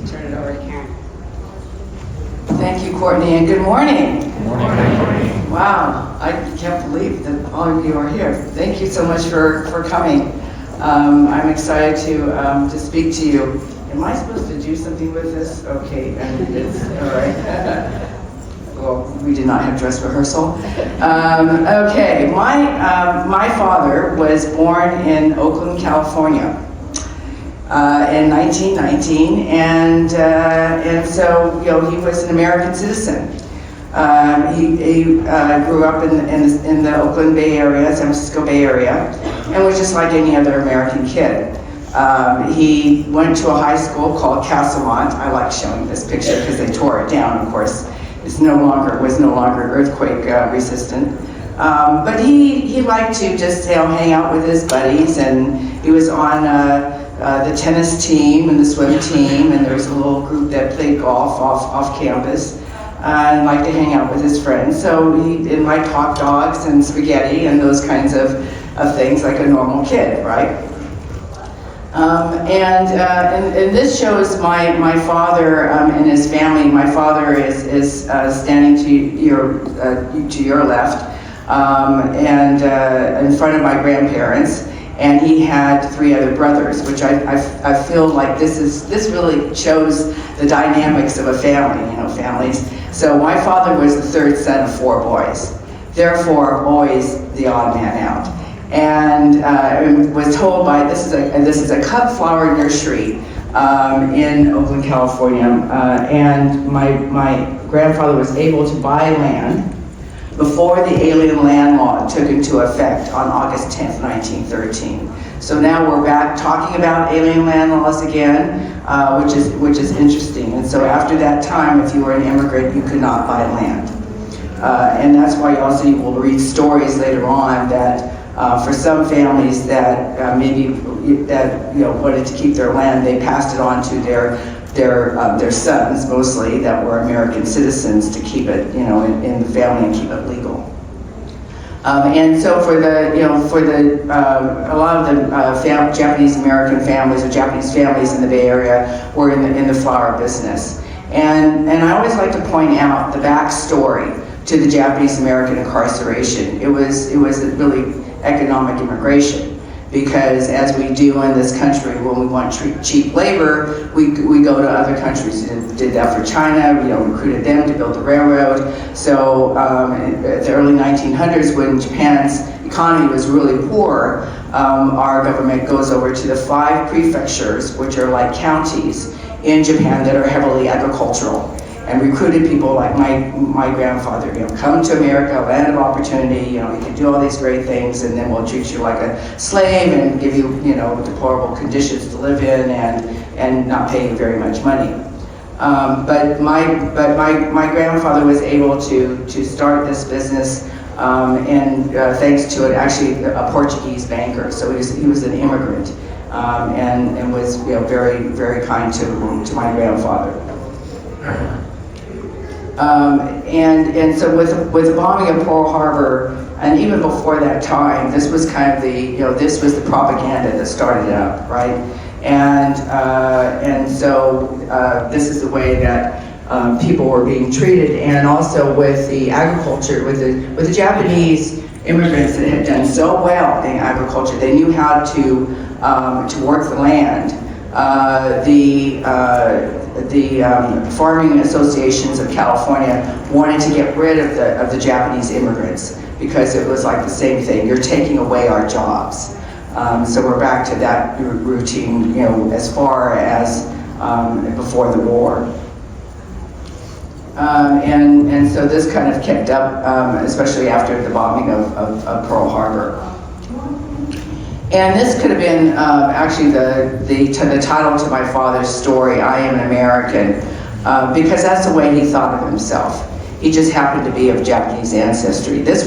turn it over to Karen. Thank you, Courtney, and good morning. Good morning. Wow, I can't believe that all of you are here. Thank you so much for coming. I'm excited to speak to you. Am I supposed to do something with this? Okay, and it's all right. Well, we did not have dress rehearsal. Okay, my father was born in Oakland, California. In 1919, and so he was an American citizen. He grew up in the Oakland Bay Area, San Francisco Bay Area, and was just like any other American kid. He went to a high school called Castlemont. I like showing this picture because they tore it down. Of course, was no longer earthquake resistant. But he liked to just hang out with his buddies, and he was on the tennis team and the swim team, and there was a little group that played golf off campus, and liked to hang out with his friends. So he liked hot dogs and spaghetti and those kinds of things like a normal kid, right? And this shows my father and his family. My father is standing to your left, and in front of my grandparents. And he had 3 other brothers, which I feel like this really shows the dynamics of a family, families. So my father was the 3rd son of 4 boys, therefore always the odd man out. And was told by this is a cut flower nursery in Oakland, California, and my grandfather was able to buy land before the Alien Land Law took into effect on August 10th, 1913. So now we're back talking about alien land laws again, which is interesting. And so after that time, if you were an immigrant, you could not buy land. And that's why you will read stories later on that for some families that wanted to keep their land, they passed it on to their sons, mostly, that were American citizens, to keep it, in the family and keep it legal. And so for a lot of the Japanese American families or Japanese families in the Bay Area were in the flower business. And I always like to point out the backstory to the Japanese American incarceration. It was really economic immigration. Because as we do in this country, when we want cheap labor, we go to other countries. We did that for China. We recruited them to build the railroad. So in the early 1900s, when Japan's economy was really poor, our government goes over to the 5 prefectures, which are like counties in Japan that are heavily agricultural, and recruited people like my grandfather. Come to America, land of opportunity. You can do all these great things, and then we'll treat you like a slave and give you deplorable conditions to live in and not pay you very much money. But my grandfather was able to start this business, and thanks to a Portuguese banker. So he was an immigrant, and was very, very kind to my grandfather. And so with the bombing of Pearl Harbor, and even before that time, this was kind of this was the propaganda that started up, right? And so this is the way that people were being treated, and also with the agriculture, with the Japanese immigrants that had done so well in agriculture. They knew how to work the land. The farming associations of California wanted to get rid of the Japanese immigrants, because it was like the same thing. You're taking away our jobs. So we're back to that routine, as far as before the war. And so this kind of kept up, especially after the bombing of Pearl Harbor. And this could have been actually the title to my father's story, I Am an American, because that's the way he thought of himself. He just happened to be of Japanese ancestry. This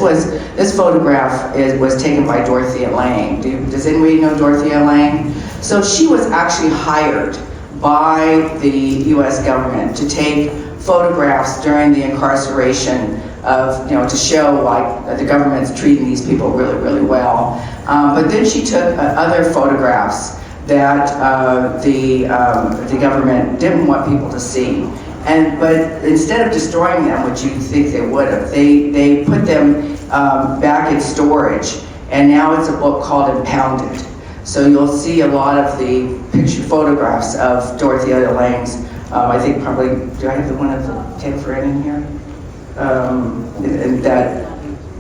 photograph was taken by Dorothea Lange. Does anybody know Dorothea Lange? So she was actually hired by the U.S. government to take photographs during the incarceration of, to show like the government's treating these people really, really well. But then she took other photographs that the government didn't want people to see. But instead of destroying them, which you'd think they would have, they put them back in storage, and now it's a book called Impounded. So you'll see a lot of the picture photographs of Dorothea Lange's, I think probably, do I have the one of the Tanforan in here? And that,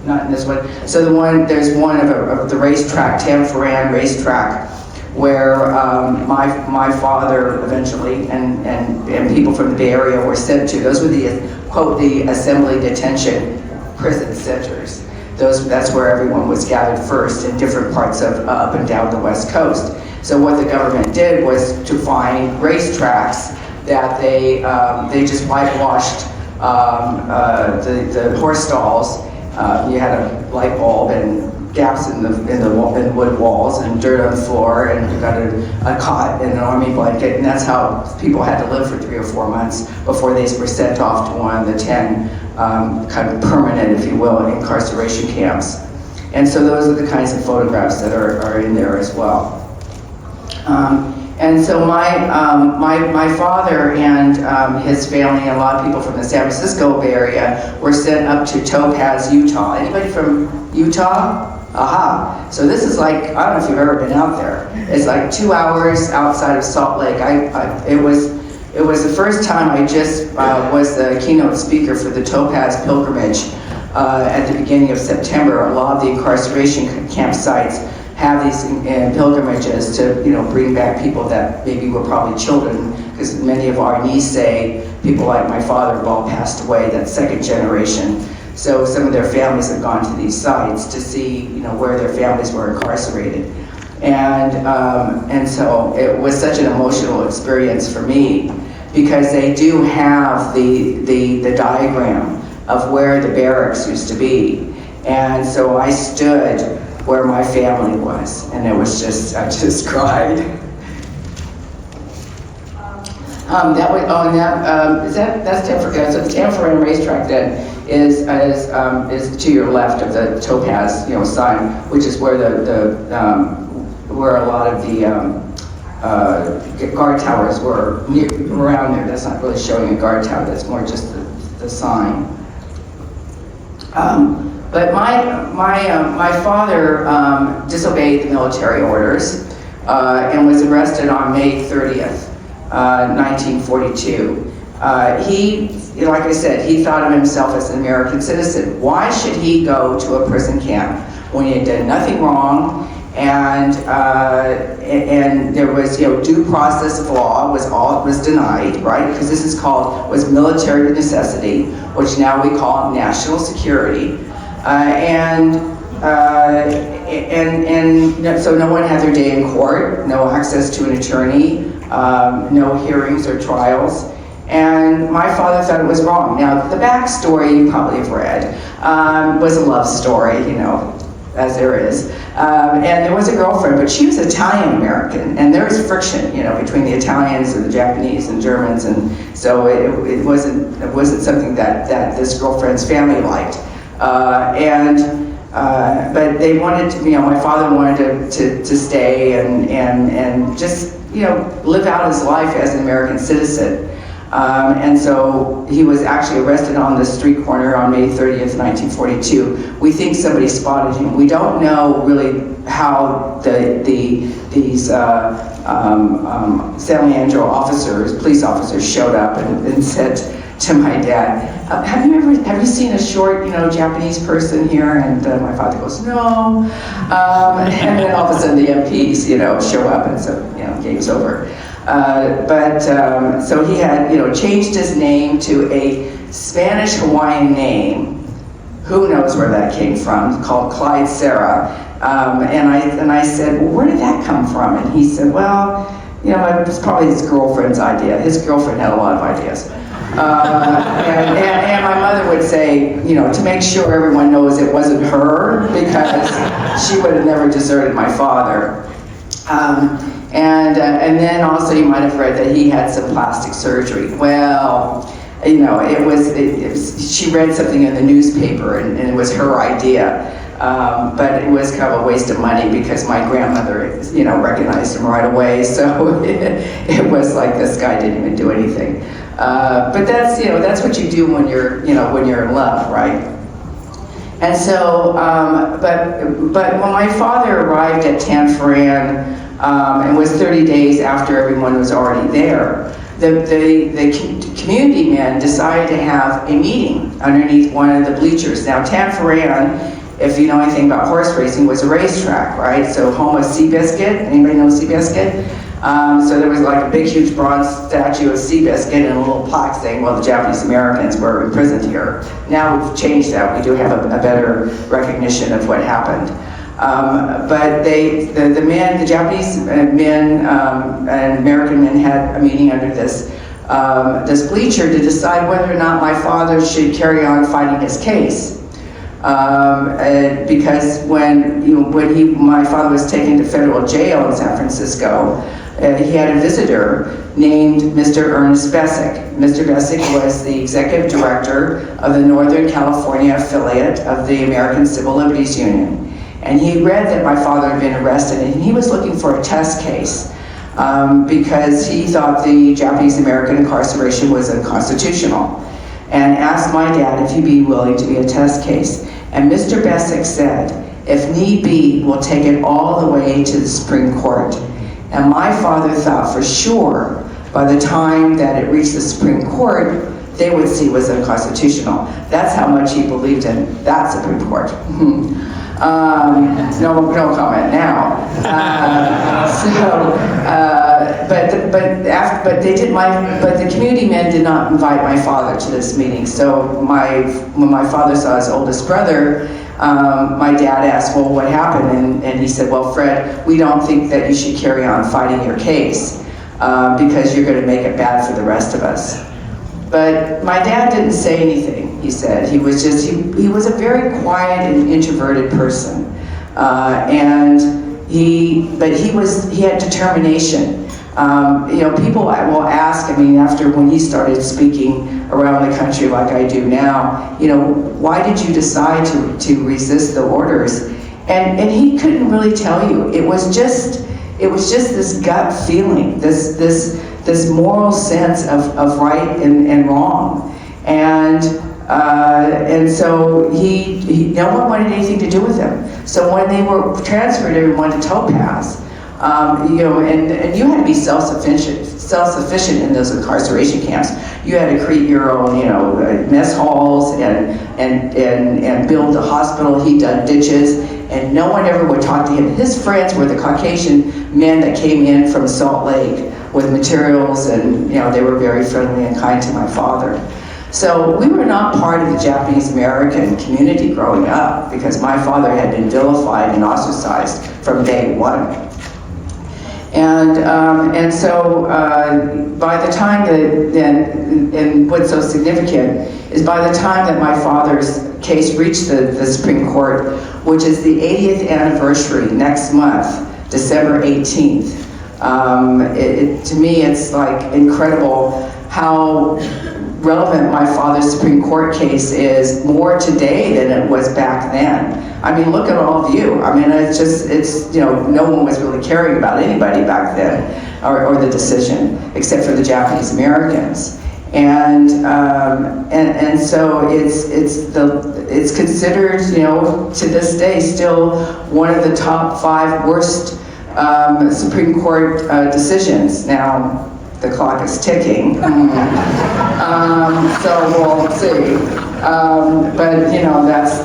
not in this one. So there's one of the racetrack, Tanforan racetrack, where my father eventually and people from the Bay Area were sent to. Those were the, quote, the assembly detention prison centers. That's where everyone was gathered first in different parts of up and down the West Coast. So what the government did was to find racetracks that they just whitewashed the horse stalls. You had a light bulb and gaps in the wood walls and dirt on the floor, and you got a cot and an army blanket, and that's how people had to live for 3 or 4 months before they were sent off to one of the 10 kind of permanent, if you will, incarceration camps. And so those are the kinds of photographs that are in there as well. And so my father and his family and a lot of people from the San Francisco Bay Area were sent up to Topaz, Utah. Anybody from Utah? Aha. So this is like, I don't know if you've ever been out there. It's like 2 hours outside of Salt Lake. It was the first time I just was the keynote speaker for the Topaz pilgrimage at the beginning of September. A lot of the incarceration campsites have these pilgrimages to, bring back people that maybe were probably children, because many of our Nisei, people like my father, have all passed away, that second generation. So some of their families have gone to these sites to see, where their families were incarcerated. And so it was such an emotional experience for me, because they do have the diagram of where the barracks used to be. And so I stood where my family was, and it was just, I just cried. That's Tanforan. So the Tanforan racetrack then is to your left of the Topaz, sign, which is where where a lot of the guard towers were around there. That's not really showing a guard tower. That's more just the sign. But my father disobeyed the military orders and was arrested on May 30th, 1942. He, like I said, he thought of himself as an American citizen. Why should he go to a prison camp when he had done nothing wrong? And there was, due process of law was denied, right? Because this was military necessity, which now we call national security. So no one had their day in court, no access to an attorney, no hearings or trials. And my father thought it was wrong. Now, the backstory you probably have read was a love story, as there is. And there was a girlfriend, but she was Italian-American, and there was friction, between the Italians and the Japanese and Germans, and so it wasn't something that this girlfriend's family liked. But they wanted to, my father wanted to stay and just, live out his life as an American citizen. And so he was actually arrested on the street corner on May 30th, 1942. We think somebody spotted him. We don't know really how these San Leandro police officers showed up and said to my dad, have you seen a short, Japanese person here? And my father goes, no. And then all of a sudden the MPs, show up, and so, game's over. So he had, changed his name to a Spanish Hawaiian name. Who knows where that came from? Called Clyde Sarah. And I said, well, where did that come from? And he said, well, it was probably his girlfriend's idea. His girlfriend had a lot of ideas. And my mother would say, to make sure everyone knows it wasn't her, because she would have never deserted my father. And then also you might have read that he had some plastic surgery. Well, she read something in the newspaper, and it was her idea. But it was kind of a waste of money because my grandmother, recognized him right away. So it was like this guy didn't even do anything. But that's what you do when you're in love, right? And so, but when my father arrived at Tanforan, and was 30 days after everyone was already there, the community men decided to have a meeting underneath one of the bleachers. Now, Tanforan, if you know anything about horse racing, was a racetrack, right? So home of Seabiscuit. Anybody know Seabiscuit? So there was like a big, huge bronze statue of Seabiscuit and a little plaque saying, well, the Japanese Americans were imprisoned here. Now we've changed that. We do have a better recognition of what happened. But the Japanese men and American men had a meeting under this bleacher to decide whether or not my father should carry on fighting his case. Because when my father was taken to federal jail in San Francisco, he had a visitor named Mr. Ernest Bessick. Mr. Bessick was the executive director of the Northern California affiliate of the American Civil Liberties Union. And he read that my father had been arrested, and he was looking for a test case because he thought the Japanese American incarceration was unconstitutional, and asked my dad if he'd be willing to be a test case. And Mr. Bessick said, if need be, we'll take it all the way to the Supreme Court. And my father thought for sure by the time that it reached the Supreme Court, they would see it was unconstitutional. That's how much he believed in that Supreme Court. No comment now. But the community men did not invite my father to this meeting. So when my father saw his oldest brother, my dad asked, well, what happened? And he said, well, Fred, we don't think that you should carry on fighting your case because you're going to make it bad for the rest of us. But my dad didn't say anything, he said. He was a very quiet and introverted person. But he had determination. People will ask, after when he started speaking around the country like I do now, why did you decide to resist the orders? And he couldn't really tell you. It was just this gut feeling, this moral sense of right and wrong. And so no one wanted anything to do with him. So when they were transferred everyone to Topaz, and you had to be self-sufficient in those incarceration camps. You had to create your own, mess halls and build a hospital. He dug ditches, and no one ever would talk to him. His friends were the Caucasian men that came in from Salt Lake with materials, and they were very friendly and kind to my father. So we were not part of the Japanese American community growing up because my father had been vilified and ostracized from day one. And so by the time and what's so significant is by the time that my father's case reached the Supreme Court, which is the 80th anniversary next month, December 18th, to me it's like incredible how relevant my father's Supreme Court case is more today than it was back then. Look at all of you. No one was really caring about anybody back then, or the decision, except for the Japanese Americans. And so it's considered, to this day, still one of the top 5 worst Supreme Court decisions. Now, the clock is ticking, so we'll see. But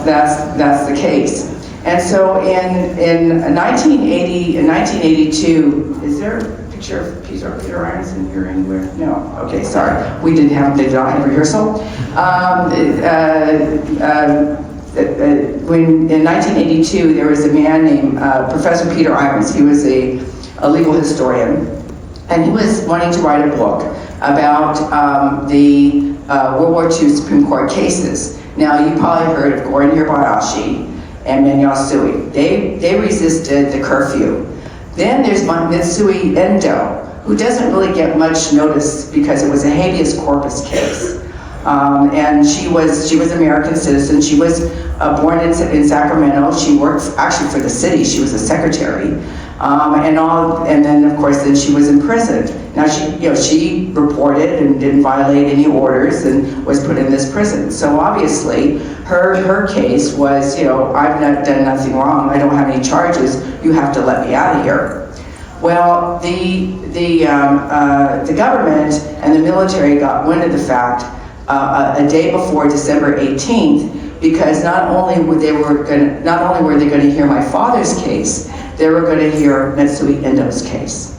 that's the case. And so in 1980 and 1982, is there a picture of Peter Ironson here anywhere? No. Okay, sorry. We did not have rehearsal. When in 1982, there was a man named Professor Peter Ironson. He was a legal historian. And he was wanting to write a book about the World War II Supreme Court cases. Now, you probably heard of Gorin Hirabayashi and Manyasui. They resisted the curfew. Then there's Mitsui Endo, who doesn't really get much notice because it was a habeas corpus case. And she was an American citizen. She was born in Sacramento. She worked actually for the city. She was a secretary. And then of course then she was imprisoned. Now she reported and didn't violate any orders and was put in this prison. So obviously her case was, I've done nothing wrong. I don't have any charges. You have to let me out of here. Well, the government and the military got wind of the fact a day before December 18th, because not only were they going to hear my father's case, they were going to hear Mitsui Indo's case.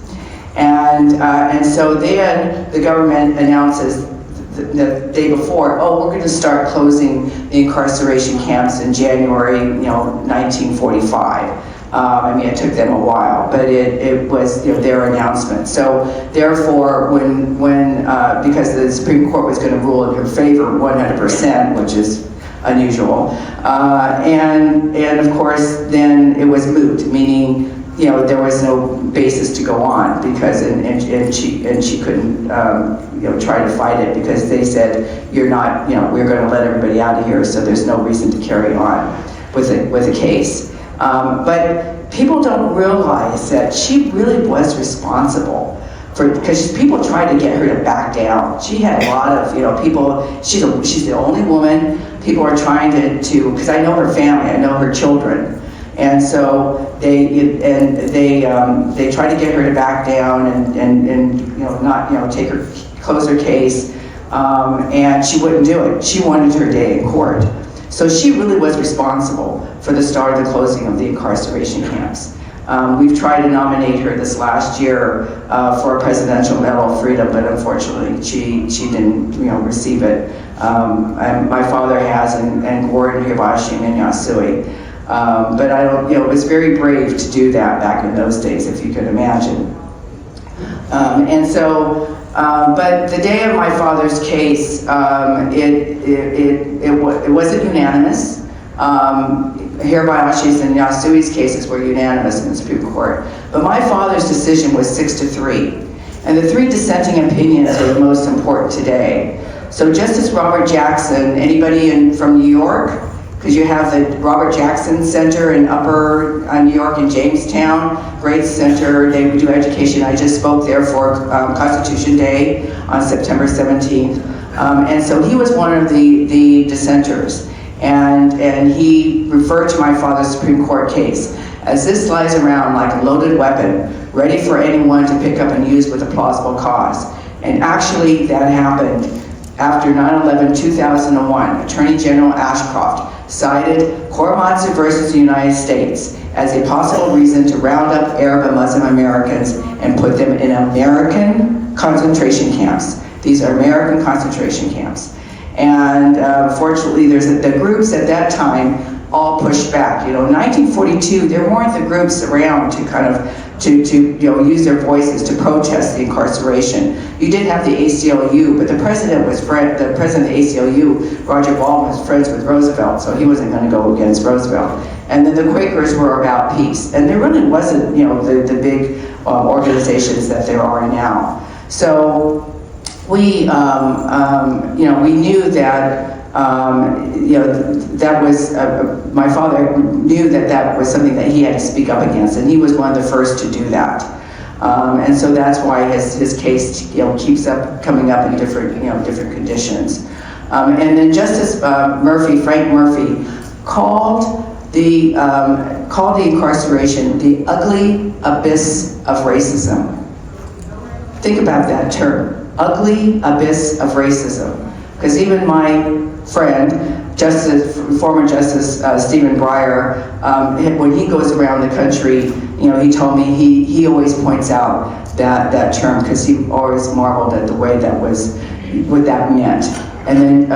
And so then the government announces the day before, oh, we're going to start closing the incarceration camps in January, 1945. It took them a while, but it was their announcement. So therefore, when because the Supreme Court was going to rule in her favor 100%, which is unusual, and of course then it was moot, meaning there was no basis to go on, because and she couldn't try to fight it, because they said you're not we're going to let everybody out of here, so there's no reason to carry on with a case. But people don't realize that she really was responsible because people tried to get her to back down. She had a lot of people. She's the only woman. People are trying to because I know her family, I know her children, and so they tried to get her to back down and not close her case, and she wouldn't do it. She wanted her day in court. So she really was responsible for the start of the closing of the incarceration camps. We've tried to nominate her this last year for a Presidential Medal of Freedom, but unfortunately she didn't receive it. And my father has, and Gordon Hibashi and Yasui. But I don't, it was very brave to do that back in those days, if you could imagine. But the day of my father's case, it wasn't unanimous. Hirabayashi's and Yasui's cases were unanimous in the Supreme Court. But my father's decision was 6-3. And the 3 dissenting opinions are the most important today. So Justice Robert Jackson, anybody from New York? Because you have the Robert Jackson Center in Upper New York in Jamestown, great center. They do education. I just spoke there for Constitution Day on September 17th. And so he was one of the dissenters. And he referred to my father's Supreme Court case as this lies around like a loaded weapon, ready for anyone to pick up and use with a plausible cause. And actually that happened after 9/11/2001. Attorney General Ashcroft cited Korematsu versus the United States as a possible reason to round up Arab and Muslim Americans and put them in American concentration camps. These are American concentration camps. And fortunately, the groups at that time all pushed back. In 1942, there weren't the groups around to kind of use their voices to protest the incarceration. You did have the ACLU, but the president of the ACLU, Roger Baldwin, was friends with Roosevelt, so he wasn't going to go against Roosevelt. And then the Quakers were about peace, and there really wasn't, the big organizations that there are now. So we knew that. That was, my father knew that was something that he had to speak up against, and he was one of the first to do that. And so that's why his case, keeps coming up in different conditions. And then Justice Frank Murphy, called the incarceration the ugly abyss of racism. Think about that term, ugly abyss of racism. Because even my friend, former Justice Stephen Breyer, when he goes around the country, he told me he always points out that term, because he always marveled at the way what that meant. And then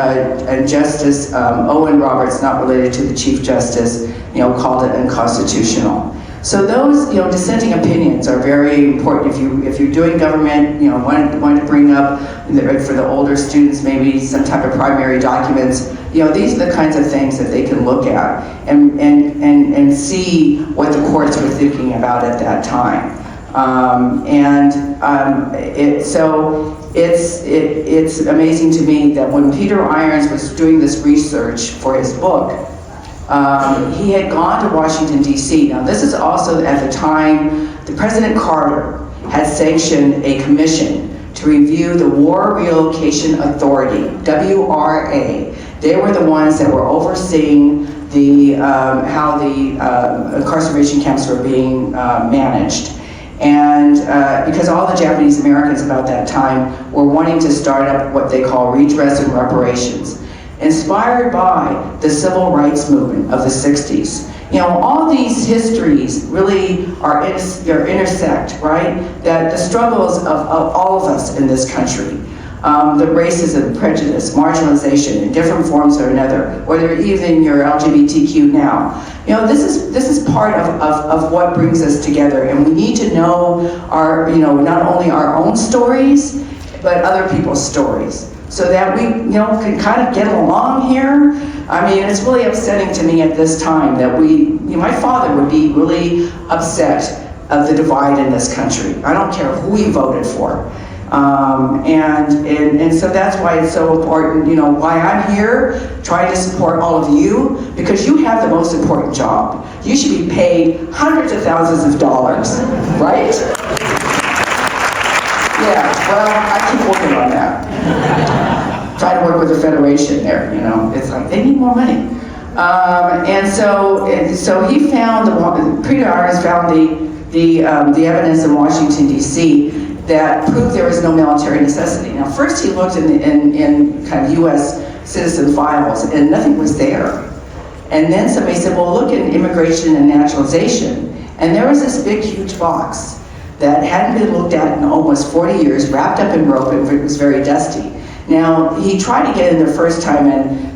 and Justice Owen Roberts, not related to the Chief Justice, called it unconstitutional. So those, dissenting opinions are very important. If you're doing government, want to bring up for the older students maybe some type of primary documents. These are the kinds of things that they can look at and see what the courts were thinking about at that time. It's amazing to me that when Peter Irons was doing this research for his book, he had gone to Washington, D.C. Now, this is also at the time the President Carter had sanctioned a commission to review the War Relocation Authority, WRA. They were the ones that were overseeing how the incarceration camps were being managed. And because all the Japanese Americans about that time were wanting to start up what they call redress and reparations, inspired by the civil rights movement of the 60s. You know, all these histories really intersect, right? That the struggles of all of us in this country, the racism, prejudice, marginalization in different forms or another, whether even you're LGBTQ now. You know, this is part of what brings us together, and we need to know our, not only our own stories, but other people's stories, so that we, can kind of get along here. I mean, it's really upsetting to me at this time that my father would be really upset of the divide in this country. I don't care who he voted for. And so that's why it's so important, why I'm here, trying to support all of you, because you have the most important job. You should be paid hundreds of thousands of dollars, right? Yeah, well, I keep working on that. Try to work with the Federation there, it's like, they need more money. And so he found, Peter Irons found the evidence in Washington, D.C., that proved there was no military necessity. Now, first he looked in kind of U.S. citizen files, and nothing was there. And then somebody said, well, look in immigration and naturalization. And there was this big, huge box that hadn't been looked at in almost 40 years, wrapped up in rope, and it was very dusty. Now, he tried to get in the first time,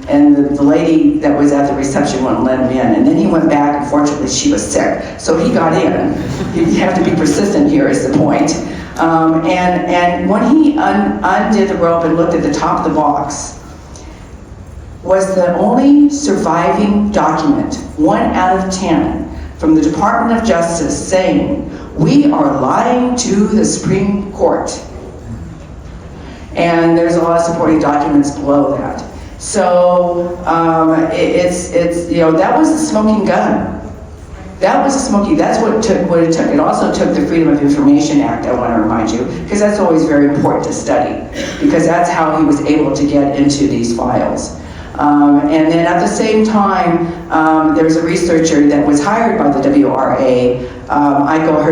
and the lady that was at the reception wouldn't let him in. And then he went back, and fortunately she was sick, so he got in. You have to be persistent here is the point. And when he undid the rope and looked at the top of the box, was the only surviving document, 1 out of 10, from the Department of Justice saying, we are lying to the Supreme Court. And there's a lot of supporting documents below that. So that was the smoking gun. That's what it took. It also took the Freedom of Information Act, I want to remind you, because that's always very important to study, because that's how he was able to get into these files. And then at the same time, there was a researcher that was hired by the WRA, Aiko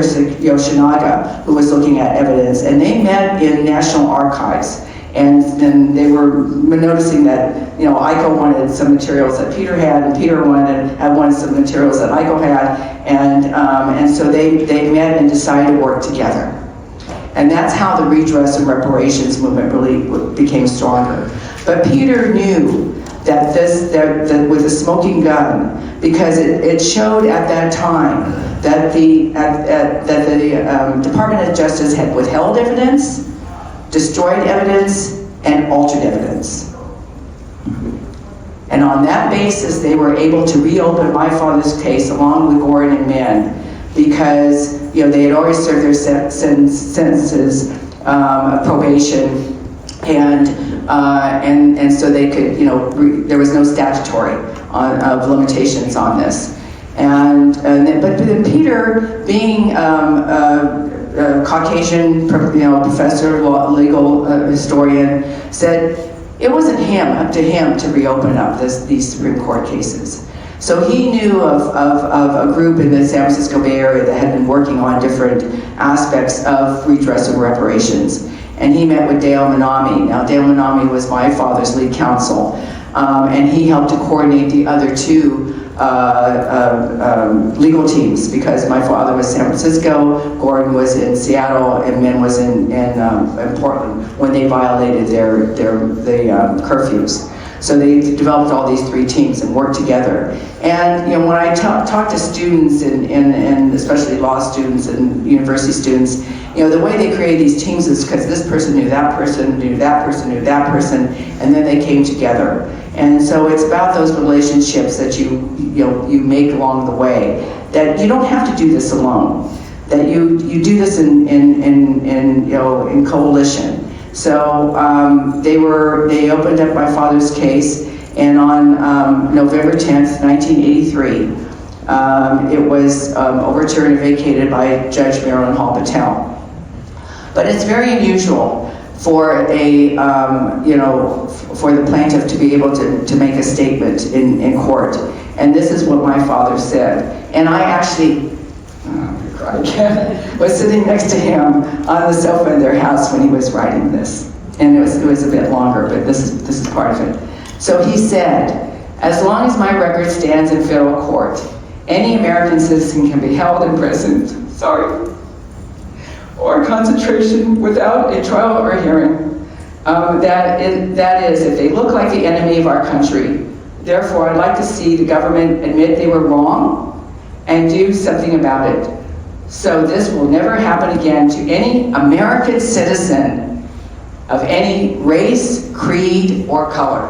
Yoshinaga, who was looking at evidence, and they met in National Archives. And then they were noticing that, Aiko wanted some materials that Peter had, and Peter wanted some materials that Aiko had, and so they met and decided to work together. And that's how the redress and reparations movement really became stronger. But Peter knew that with the smoking gun, because it showed at that time that the Department of Justice had withheld evidence, destroyed evidence, and altered evidence. And on that basis, they were able to reopen my father's case along with Gordon and Men, because they had already served their sentences of probation, and so they could, there was no statutory of limitations on this. But then Peter, being Caucasian, professor, legal historian, said it wasn't up to him to reopen up these Supreme Court cases. So he knew of a group in the San Francisco Bay Area that had been working on different aspects of redress and reparations. And he met with Dale Minami. Now, Dale Minami was my father's lead counsel, and he helped to coordinate the other two legal teams, because my father was San Francisco, Gordon was in Seattle, and Men was in Portland when they violated the curfews. So they developed all these three teams and worked together. And when I talk to students, and especially law students and university students, the way they create these teams is because this person knew that person, knew that person, knew that person, and then they came together. And so it's about those relationships that you make along the way, that you don't have to do this alone. that you do this in coalition. So they opened up my father's case, and on November 10th, 1983, it was overturned and vacated by Judge Marilyn Hall Patel. But it's very unusual for a for the plaintiff to be able to make a statement in court, and this is what my father said. And I actually was sitting next to him on the sofa in their house when he was writing this, and it was a bit longer, but this is part of it. So he said, "As long as my record stands in federal court, any American citizen can be held imprisoned, or concentration without a trial or hearing. That is, if they look like the enemy of our country. Therefore, I'd like to see the government admit they were wrong and do something about it. So this will never happen again to any American citizen of any race, creed, or color."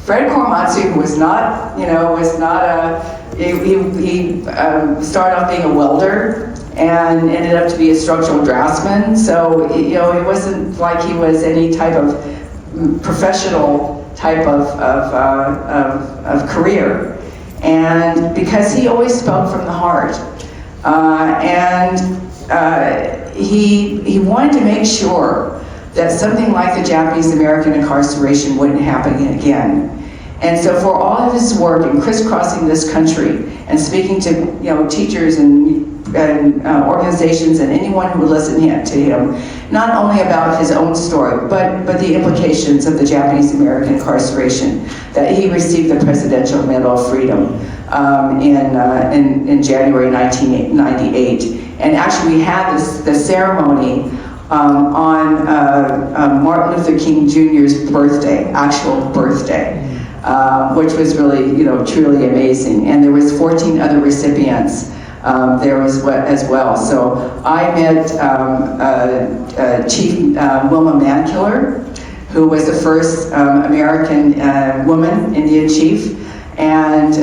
Fred Korematsu, who was not, he started off being a welder and ended up to be a structural draftsman. So, it wasn't like he was any type of professional type of career. And because he always spoke from the heart. He wanted to make sure that something like the Japanese American incarceration wouldn't happen again. And so for all of his work in crisscrossing this country and speaking to teachers and organizations and anyone who would listen to him, not only about his own story, but the implications of the Japanese American incarceration, that he received the Presidential Medal of Freedom in January 1998. And actually we had the ceremony on Martin Luther King Jr.'s birthday, actual birthday, which was really, truly amazing. And there was 14 other recipients there as well. So I met Chief Wilma Mankiller, who was the first American woman Indian chief, and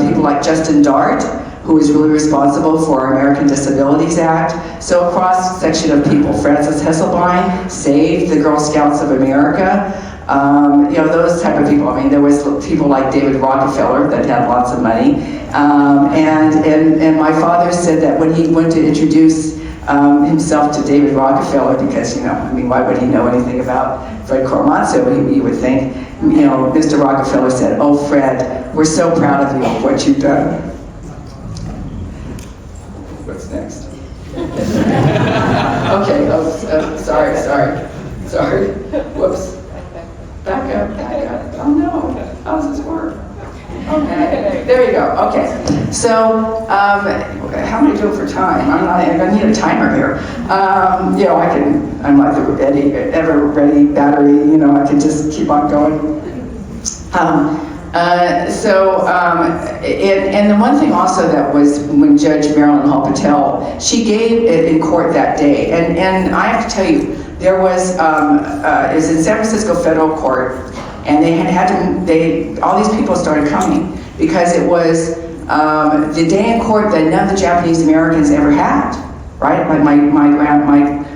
people like Justin Dart, who was really responsible for our American Disabilities Act. So a cross-section of people. Frances Hesselbein saved the Girl Scouts of America. Those type of people. I mean, there was people like David Rockefeller that had lots of money. And my father said that when he went to introduce himself to David Rockefeller, because, why would he know anything about Fred Korematsu? You would think, Mr. Rockefeller said, "Oh, Fred, we're so proud of you, of what you've done." What's next? Okay, sorry. Whoops. Back up. Oh no, how does this work? Okay, there you go, okay. So, how am I doing for time? I'm gonna need a timer here. I'm like the ever-ready battery, I can just keep on going. And the one thing also that was when Judge Marilyn Hall Patel, she gave it in court that day, and I have to tell you, there was, it was in San Francisco Federal Court, and all these people started coming because it was the day in court that none of the Japanese Americans ever had, right? Like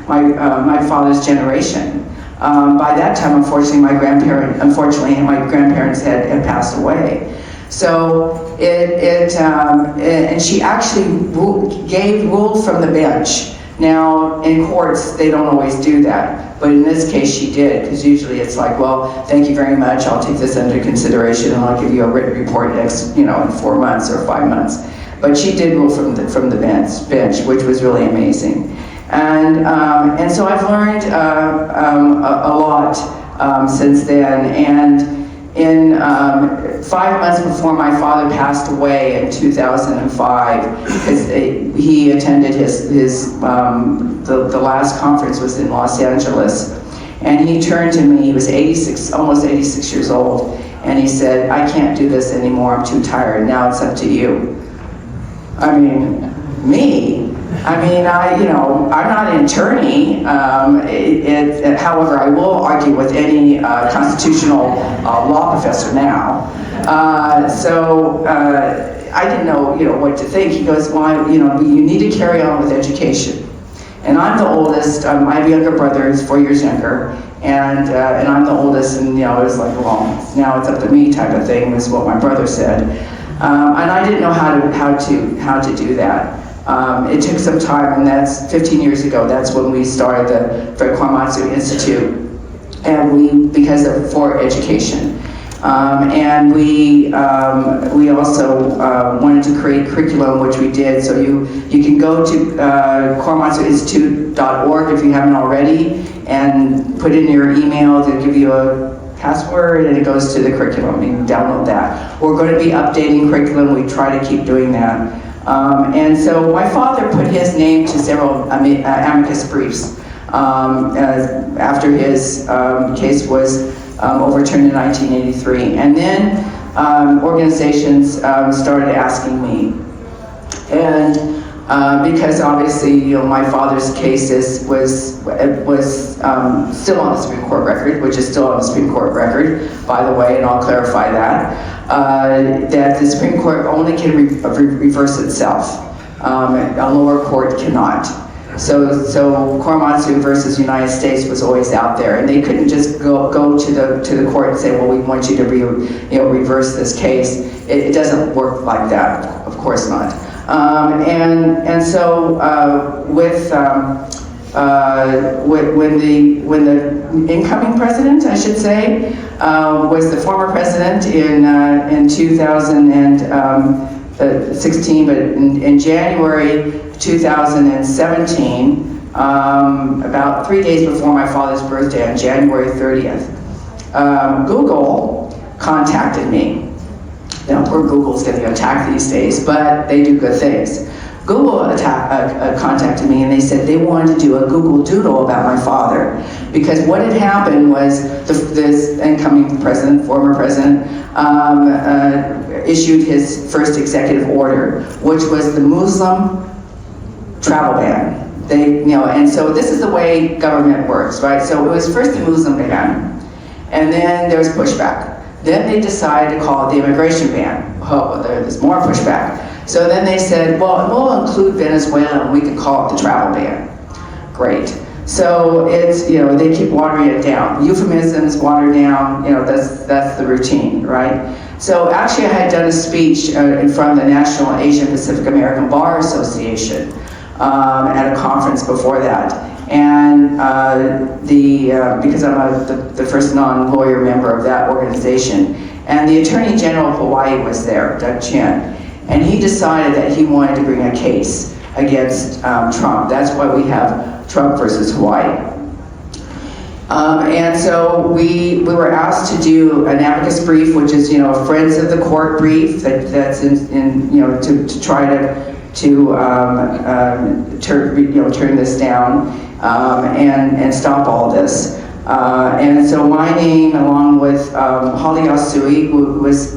my father's generation. By that time, unfortunately, my grandparents had passed away. So and she actually ruled from the bench. Now, in courts, they don't always do that, but in this case, she did, because usually it's like, well, thank you very much, I'll take this under consideration, and I'll give you a written report next, in 4 months or 5 months. But she did rule from the bench, which was really amazing. And so I've learned a lot since then. And in 5 months before my father passed away in 2005, because he attended the last conference was in Los Angeles, and he turned to me. He was almost 86 years old, and he said, "I can't do this anymore. I'm too tired. Now it's up to you." I mean, me? I'm not an attorney. However, I will argue with any I didn't know, what to think. He goes, well, you need to carry on with education. And I'm the oldest. I have a younger brother who's 4 years younger, and I'm the oldest. And it was like, well, now it's up to me, type of thing, was what my brother said. And I didn't know how to do that. It took some time, and that's 15 years ago. That's when we started the Fred Korematsu Institute, and for education. And we also wanted to create curriculum, which we did. So you can go to korematsuinstitute.org if you haven't already, and put in your email. They'll give you a password, and it goes to the curriculum. You can download that. We're going to be updating curriculum. We try to keep doing that. And so my father put his name to several amicus briefs after his case was overturned in 1983. And then organizations started asking me. And because obviously, my father's case was still on the Supreme Court record, which is still on the Supreme Court record, by the way, and I'll clarify that, that the Supreme Court only can reverse itself. A lower court cannot. So Korematsu versus United States was always out there, and they couldn't just go to the court and say, well, we want you to reverse this case. It doesn't work like that, of course not. And so when the incoming president, I should say, was the former president in 2016, but in January 2017, about 3 days before my father's birthday on January 30th, Google contacted me. Now, poor Google's getting attacked these days, but they do good things. Google contacted me, and they said they wanted to do a Google Doodle about my father, because what had happened was this incoming president, former president, issued his first executive order, which was the Muslim travel ban. And so this is the way government works, right? So it was first the Muslim ban, and then there was pushback. Then they decided to call it the immigration ban. Oh, there's more pushback. So then they said, well, we'll include Venezuela, and we can call it the travel ban. Great. So it's, they keep watering it down. Euphemisms water down, that's the routine, right? So actually I had done a speech in front of the National Asian Pacific American Bar Association at a conference before that. And because I'm the first non-lawyer member of that organization, and the Attorney General of Hawaii was there, Doug Chin, and he decided that he wanted to bring a case against Trump. That's why we have Trump versus Hawaii. And so we were asked to do an amicus brief, which is a Friends of the Court brief that's to try to turn this down and stop all this. And so my name, along with Holly Asui, who was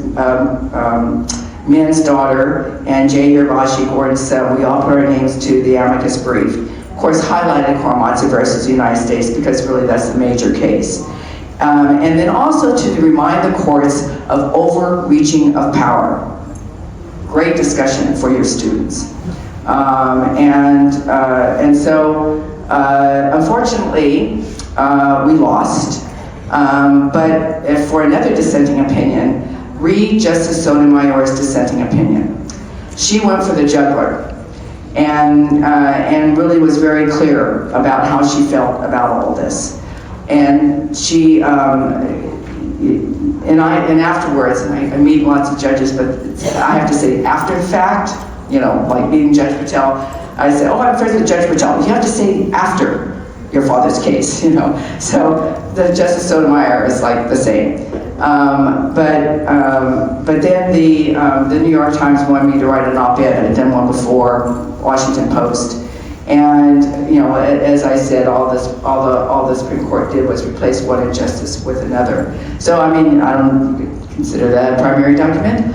Min's daughter, and Jay Hirbashi, Gordon's son, we all put our names to the amicus brief. Of course, highlighted Korematsu versus the United States, because really that's the major case. And then also to remind the courts of overreaching of power. Great discussion for your students. And so, unfortunately, we lost. But for another dissenting opinion, read Justice Sotomayor's dissenting opinion. She went for the jugular, and really was very clear about how she felt about all this. And she, and afterwards, I meet lots of judges, but I have to say, after the fact, like meeting Judge Patel, I said, oh, I'm friends with Judge Patel. You have to say after your father's case, So the Justice Sotomayor is like the same. But then the New York Times wanted me to write an op-ed. I had done one before, Washington Post. And as I said, all the Supreme Court did was replace one injustice with another. So I mean, I don't consider that a primary document,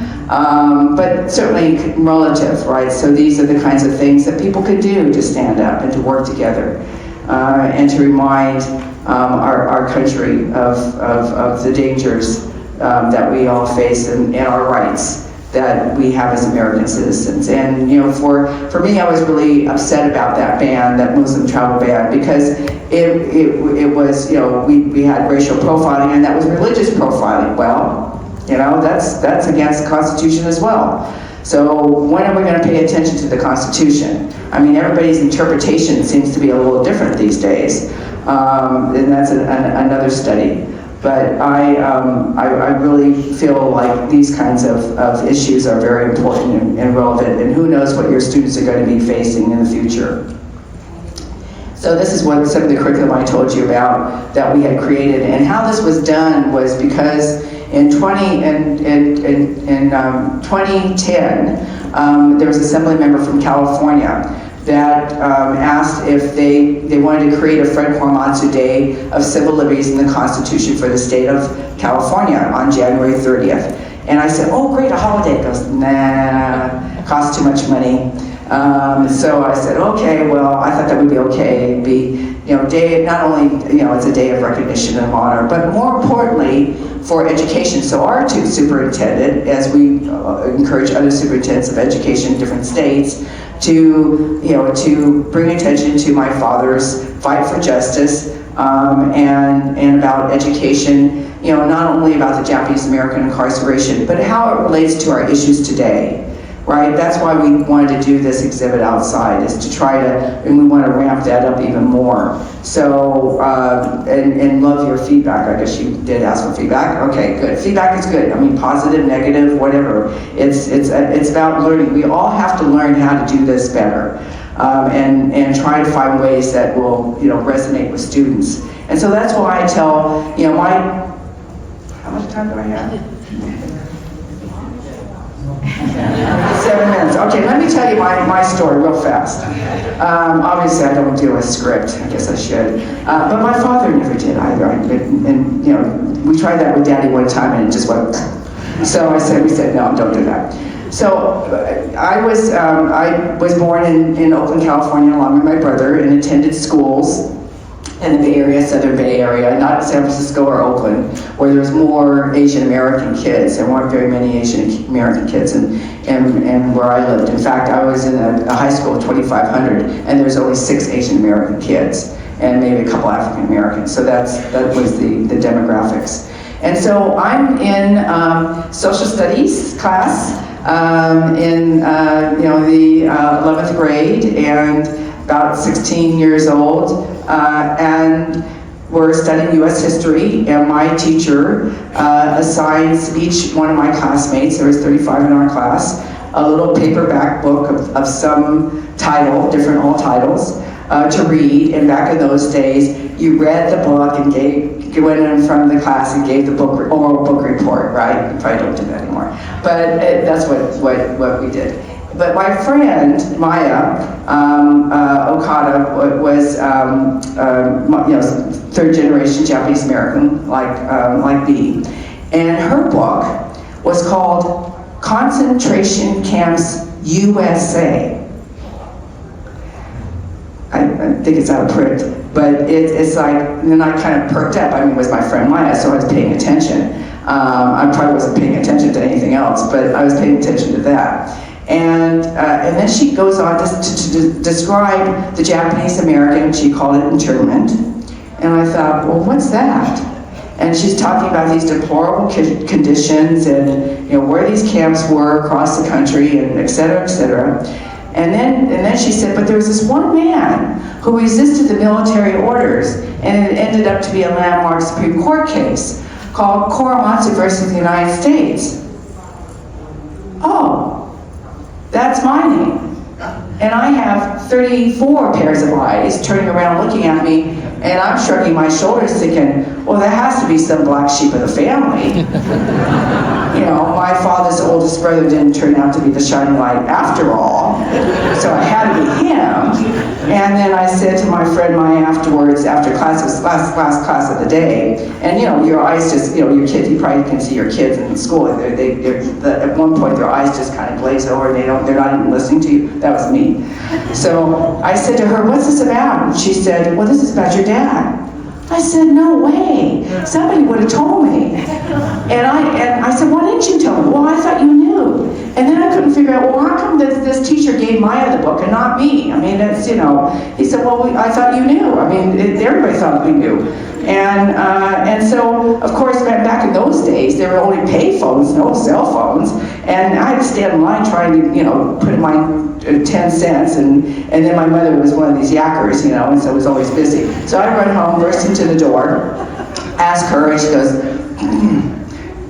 but certainly relative, right? So these are the kinds of things that people could do to stand up and to work together, and to remind our country of the dangers that we all face, and our rights that we have as American citizens. And you know, for me, I was really upset about that ban, that Muslim travel ban, because it was, you know, we had racial profiling, and that was religious profiling. Well, you know, that's against the Constitution as well. So when are we going to pay attention to the Constitution? I mean, everybody's interpretation seems to be a little different these days, and that's another study. But I really feel like these kinds of issues are very important and relevant, and who knows what your students are going to be facing in the future. So this is what some of the curriculum I told you about that we had created, and how this was done was because in 2010, there was an assembly member from California that asked if they wanted to create a Fred Korematsu Day of Civil Liberties in the Constitution for the state of California on January 30th. And I said, oh great, a holiday. He goes, nah, costs too much money. So I said, okay, well, I thought that would be okay. It'd be, you know, day, not only, you know, it's a day of recognition and honor, but more importantly, for education. So our superintendent, as we encourage other superintendents of education in different states, to, you know, to bring attention to my father's fight for justice, and about education, you know, not only about the Japanese American incarceration, but how it relates to our issues today. Right? That's why we wanted to do this exhibit outside, is to try to, and we want to ramp that up even more. So, and love your feedback. I guess you did ask for feedback. Okay, good. Feedback is good. I mean, positive, negative, whatever. It's about learning. We all have to learn how to do this better, and try to find ways that will, you know, resonate with students. And so that's why I tell, you know, how much time do I have? 7 minutes. Okay, let me tell you my story real fast. Obviously, I don't do a script. I guess I should. But my father never did either. And you know, we tried that with Daddy one time, and it just went. So we said, no, don't do that. So I was born in Oakland, California, along with my brother, and attended schools in the Bay Area, Southern Bay Area, not San Francisco or Oakland, where there's more Asian American kids. There weren't very many Asian American kids and where I lived. In fact, I was in a high school of 2,500, and there's only 6 Asian American kids, and maybe a couple African Americans. So that was the demographics. And so I'm in social studies class in you know, the 11th grade, and about 16 years old, and we're studying U.S. history, and my teacher assigns each one of my classmates, there was 35 in our class, a little paperback book of some title, different old titles, to read. And back in those days, you read the book and went in front of the class and gave the oral book report, right? You probably don't do that anymore, but that's what we did. But my friend, Maya Okada, was you know, third generation Japanese American, like me. And her book was called Concentration Camps USA. I think it's out of print, but it's like, and then I kind of perked up. I mean, it was my friend Maya, so I was paying attention. I probably wasn't paying attention to anything else, but I was paying attention to that. And then she goes on to describe the Japanese American. She called it internment. And I thought, well, what's that? And she's talking about these deplorable conditions, and you know, where these camps were across the country, and et cetera, et cetera. And then she said, but there was this one man who resisted the military orders, and it ended up to be a landmark Supreme Court case called Korematsu versus the United States. Oh. That's my name. And I have 34 pairs of eyes turning around looking at me, and I'm shrugging my shoulders thinking, well, there has to be some black sheep of the family. You know, my father's oldest brother didn't turn out to be the shining light after all, so I had to be him. And then I said to my friend Maya afterwards, after class, it was last class of the day, and you know, your eyes just, you know, your kids, you probably can see your kids in school, and at one point their eyes just kind of glaze over, and they're not even listening to you. That was me. So I said to her, what's this about? And she said, well, this is about your dad. I said, no way. Somebody would have told me. And I said, why didn't you tell me? Well, I thought you knew. And then I couldn't figure out, well, how come this teacher gave Maya the book and not me? I mean, it's, you know, he said, well, I thought you knew. I mean, everybody thought we knew. And so, of course, back in those days, there were only pay phones, no cell phones. And I had to stand in line trying to, you know, put in my 10 cents, and then my mother was one of these yackers, you know, and so was always busy. So I run home, burst into the door, ask her, and she goes,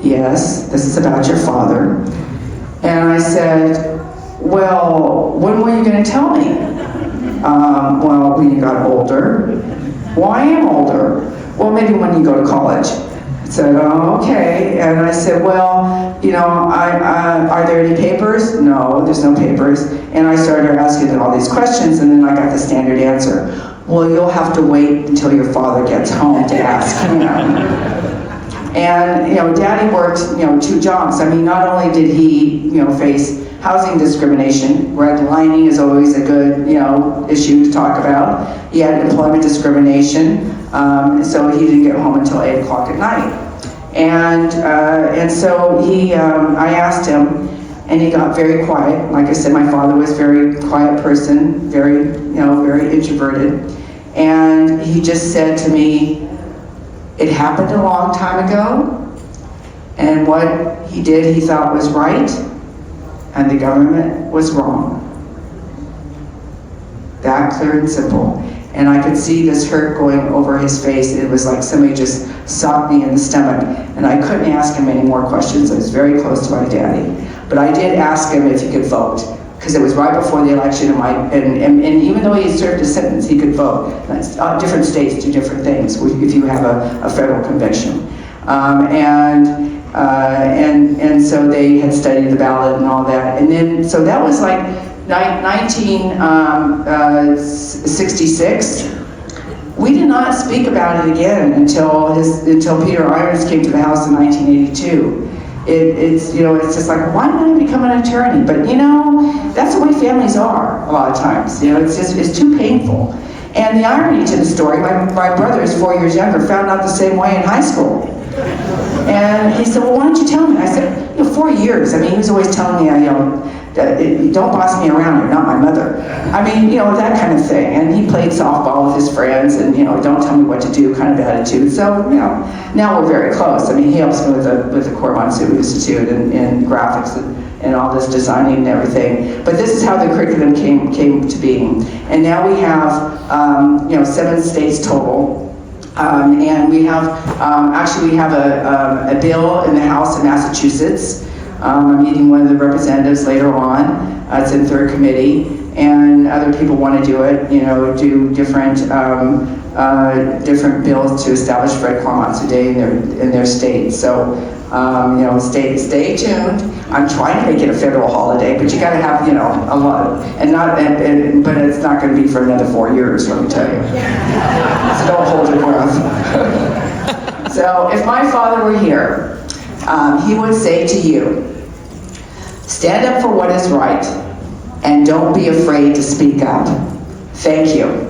yes, this is about your father. And I said, well, when were you going to tell me? Well, when you got older. Well, I am older. Well, maybe when you go to college. I said, oh, okay. And I said, well, you know, are there any papers? No, there's no papers. And I started asking them all these questions, and then I got the standard answer. Well, you'll have to wait until your father gets home to ask him. And, you know, Daddy worked, you know, 2 jobs. I mean, not only did he, you know, face housing discrimination, redlining is always a good, you know, issue to talk about. He had employment discrimination, so he didn't get home until 8 o'clock at night. And so I asked him, and he got very quiet. Like I said, my father was a very quiet person, very, you know, very introverted. And he just said to me, it happened a long time ago, and what he did he thought was right, and the government was wrong. That clear and simple. And I could see this hurt going over his face. It was like somebody just socked me in the stomach, and I couldn't ask him any more questions. I was very close to my daddy. But I did ask him if he could vote, because it was right before the election, and even though he served a sentence, he could vote. Different states do different things if you have a federal conviction. And so they had studied the ballot and all that. And then, so that was like 1966. We did not speak about it again until Peter Irons came to the House in 1982. It's you know, it's just like, why didn't I become an attorney? But you know, that's the way families are a lot of times. You know, it's too painful. And the irony to the story, my brother is 4 years younger, found out the same way in high school. And he said, well, why don't you tell me? I said, you know, 4 years. I mean, he was always telling me, you know, don't boss me around, you're not my mother. I mean, you know, that kind of thing. And he played softball with his friends, and, you know, don't tell me what to do kind of attitude. So, you know, now we're very close. I mean, he helps me with the Korematsu Institute and graphics and all this designing and everything. But this is how the curriculum came to being. And now we have, you know, 7 states total. And we have, actually we have a bill in the House of Massachusetts. I'm meeting one of the representatives later on. It's in 3rd committee, and other people want to do it, you know, do different bills to establish Fred Korematsu Day in their state. So, you know, stay tuned. I'm trying to make it a federal holiday, but you got to have, you know, a lot, but it's not going to be for another 4 years, let me tell you. So don't hold your breath. So if my father were here, he would say to you, stand up for what is right, and don't be afraid to speak up. Thank you.